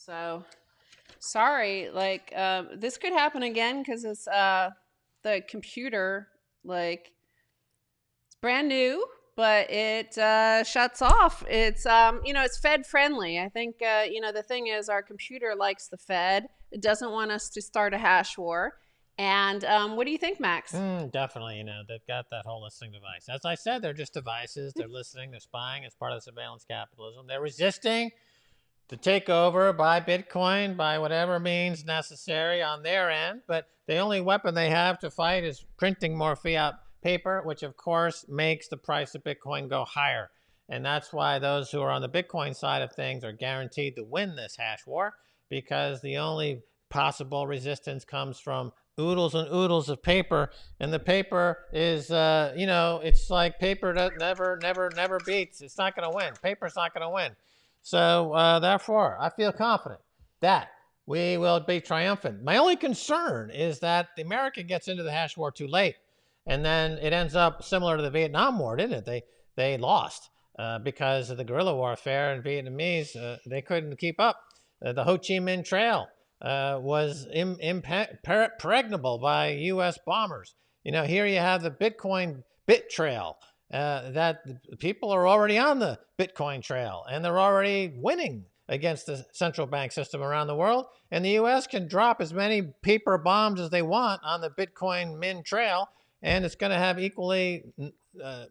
So sorry, like this could happen again because it's the computer, like it's brand new, but it shuts off. It's it's Fed friendly. I think the thing is our computer likes the Fed. It doesn't want us to start a hash war. And what do you think, Max? Definitely, they've got that whole listening device. As I said, they're just devices. They're listening, they're spying as part of the surveillance capitalism. They're resisting to take over by Bitcoin, by whatever means necessary on their end. But the only weapon they have to fight is printing more fiat paper, which of course makes the price of Bitcoin go higher. And that's why those who are on the Bitcoin side of things are guaranteed to win this hash war, because the only possible resistance comes from oodles and oodles of paper, and the paper is it's like paper that never beats. It's not going to win. Paper's not going to win. So therefore, I feel confident that we will be triumphant. My only concern is that America gets into the hash war too late, and then it ends up similar to the Vietnam War, didn't it? They lost because of the guerrilla warfare, and Vietnamese they couldn't keep up. The Ho Chi Minh Trail was impregnable by U.S. bombers. Here you have the Bitcoin bit trail, that people are already on the Bitcoin trail and they're already winning against the central bank system around the world. And the U.S. can drop as many paper bombs as they want on the Bitcoin min trail, and it's going to have uh,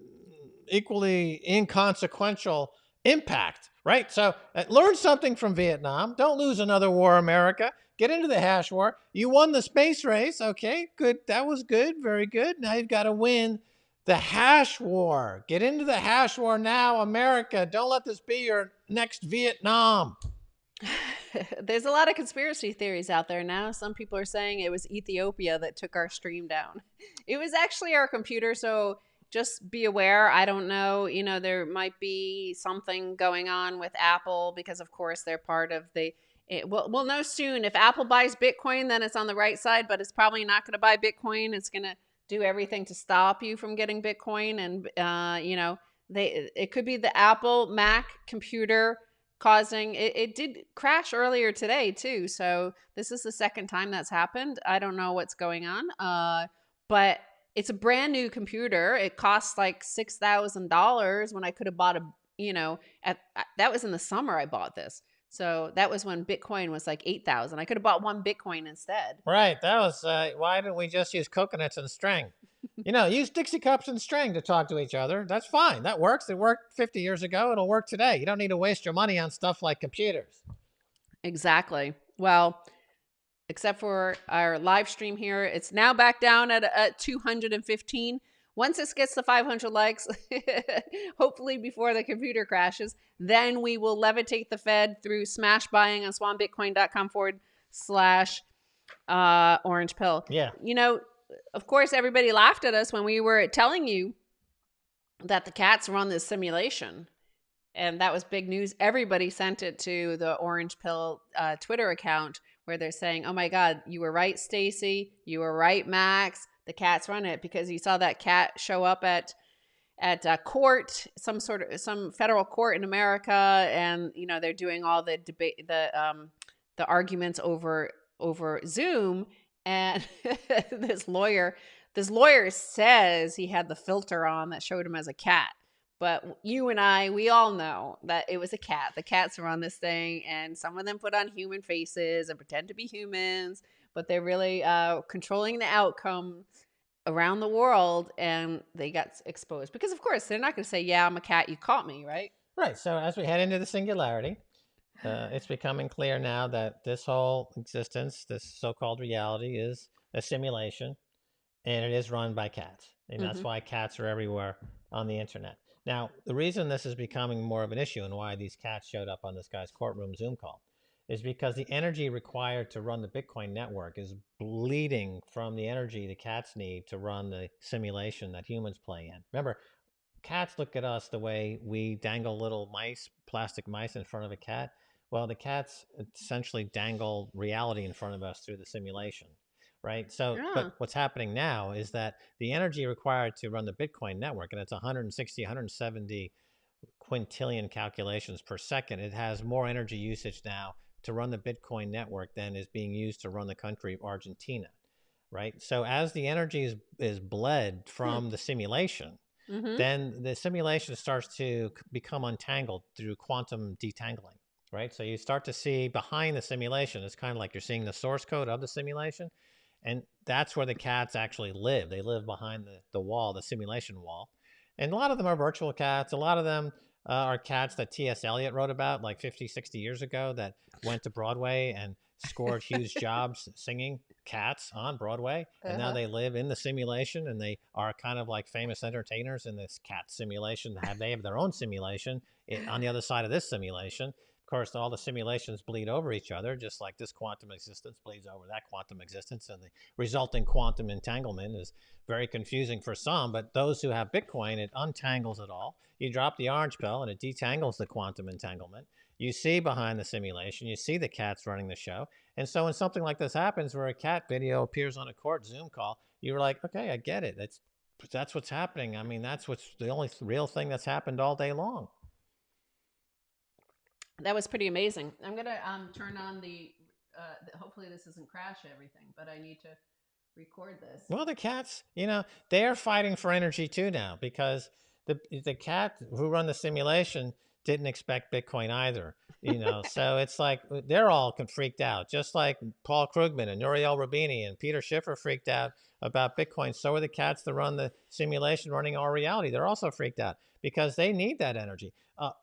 equally inconsequential impact, right? So learn something from Vietnam. Don't lose another war, America. Get into the hash war. You won the space race. Okay, good. That was good. Very good. Now you've got to win the hash war. Get into the hash war now, America. Don't let this be your next Vietnam. There's a lot of conspiracy theories out there now. Some people are saying it was Ethiopia that took our stream down. It was actually our computer, so just be aware. I don't know, there might be something going on with Apple because of course they're part of we'll know soon. If Apple buys Bitcoin, then it's on the right side, but it's probably not going to buy Bitcoin. It's going to do everything to stop you from getting Bitcoin, and it could be the Apple Mac computer causing it did crash earlier today too, so this is the second time that's happened. I don't know what's going on, but it's a brand new computer. It costs like $6,000 when I could have bought that was in the summer I bought this, so that was when Bitcoin was like 8,000. I could have bought one Bitcoin instead. Right. That was why didn't we just use coconuts and string? Use Dixie cups and string to talk to each other. That's fine. That works. It worked 50 years ago. It'll work today. You don't need to waste your money on stuff like computers. Exactly. Well, except for our live stream here, it's now back down at 215. Once this gets to 500 likes, hopefully before the computer crashes, then we will levitate the Fed through smash buying on swanbitcoin.com/orange pill. Yeah. Of course, everybody laughed at us when we were telling you that the cats run this simulation. And that was big news. Everybody sent it to the Orange Pill Twitter account where they're saying, "Oh my God, you were right, Stacy. You were right, Max. The cats run it," because you saw that cat show up at court, some federal court in America, and they're doing all the debate, the arguments over Zoom, and this lawyer says he had the filter on that showed him as a cat. But you and we all know that it was a cat. The cats are on this thing, and some of them put on human faces and pretend to be humans, but they're really controlling the outcome around the world, and they got exposed. Because, of course, they're not going to say, "Yeah, I'm a cat, you caught me," right? Right. So as we head into the singularity, it's becoming clear now that this whole existence, this so-called reality, is a simulation, and it is run by cats. And that's why cats are everywhere on the internet. Now, the reason this is becoming more of an issue and why these cats showed up on this guy's courtroom Zoom call is because the energy required to run the Bitcoin network is bleeding from the energy the cats need to run the simulation that humans play in. Remember, cats look at us the way we dangle little mice, plastic mice in front of a cat. Well, the cats essentially dangle reality in front of us through the simulation, right? So, Yeah. but what's happening now is that the energy required to run the Bitcoin network, and it's 160, 170 quintillion calculations per second, it has more energy usage now to run the Bitcoin network than is being used to run the country of Argentina, right? So as the energy is bled from the simulation, then the simulation starts to become untangled through quantum detangling, right? So you start to see behind the simulation, it's kind of like you're seeing the source code of the simulation. And that's where the cats actually live. They live behind the wall, the simulation wall. And a lot of them are virtual cats. A lot of them are cats that T.S. Eliot wrote about like 50, 60 years ago that went to Broadway and scored huge jobs singing cats on Broadway. And now they live in the simulation and they are kind of like famous entertainers in this cat simulation. They have their own simulation on the other side of this simulation. Of course, all the simulations bleed over each other, just like this quantum existence bleeds over that quantum existence. And the resulting quantum entanglement is very confusing for some, but those who have Bitcoin, it untangles it all. You drop the orange pill and it detangles the quantum entanglement. You see behind the simulation, you see the cats running the show. And so when something like this happens where a cat video appears on a court Zoom call, you're like, okay, I get it. That's what's happening. I mean, that's what's the only real thing that's happened all day long. That was pretty amazing. I'm going to turn on hopefully this doesn't crash everything, but I need to record this. Well, the cats, they're fighting for energy too now because the cat who run the simulation didn't expect Bitcoin either. So it's like they're all freaked out, just like Paul Krugman and Nouriel Roubini and Peter Schiffer freaked out about Bitcoin. So are the cats that run the simulation running our reality. They're also freaked out because they need that energy.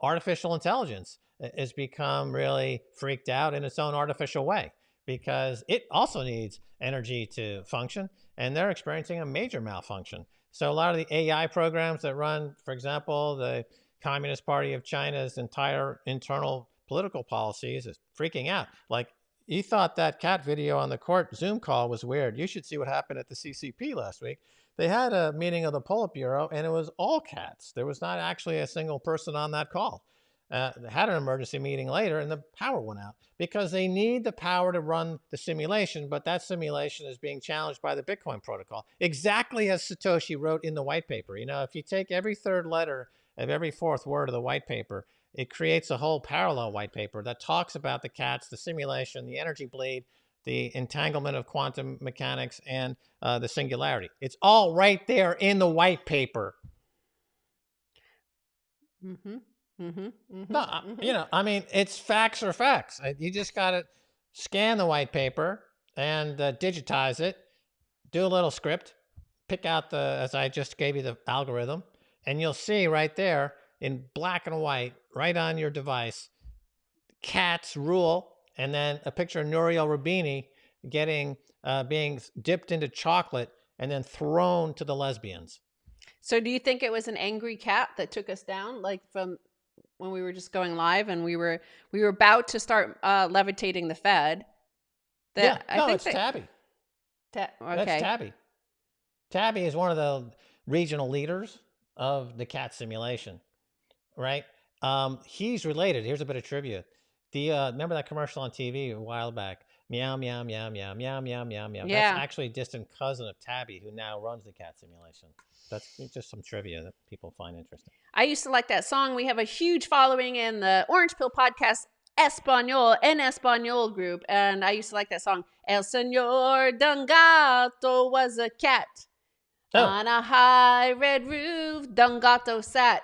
Artificial intelligence has become really freaked out in its own artificial way because it also needs energy to function, and they're experiencing a major malfunction. So a lot of the AI programs that run, for example, the Communist Party of China's entire internal political policies is freaking out. Like, you thought that cat video on the court Zoom call was weird. You should see what happened at the CCP last week. They had a meeting of the Politburo, and it was all cats. There was not actually a single person on that call. They had an emergency meeting later, and the power went out because they need the power to run the simulation, but that simulation is being challenged by the Bitcoin protocol, exactly as Satoshi wrote in the white paper. If you take every third letter of every fourth word of the white paper, it creates a whole parallel white paper that talks about the cats, the simulation, the energy bleed, the entanglement of quantum mechanics, and the singularity. It's all right there in the white paper. No, I mean, it's facts are facts. You just got to scan the white paper and digitize it, do a little script, pick out as I just gave you the algorithm, and you'll see right there in black and white, right on your device, cats rule, and then a picture of Nouriel Roubini being dipped into chocolate and then thrown to the lesbians. So do you think it was an angry cat that took us down, like from when we were just going live and we were about to start levitating the Fed? It's Tabby. Okay. That's Tabby. Tabby is one of the regional leaders of the cat simulation, right? He's related. Here's a bit of trivia. Remember that commercial on TV a while back? Meow, meow, meow, meow, meow, meow, meow, meow. Yeah. That's actually a distant cousin of Tabby, who now runs the cat simulation. That's just some trivia that people find interesting. I used to like that song. We have a huge following in the Orange Pill Podcast en Espanol group, and I used to like that song. El Señor Don Gato was a cat. On a high red roof, Don Gato sat.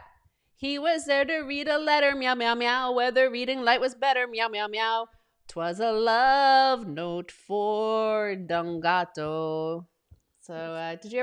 He was there to read a letter, meow, meow, meow. Whether reading light was better, meow, meow, meow. 'Twas a love note for Don Gato. So, did you ever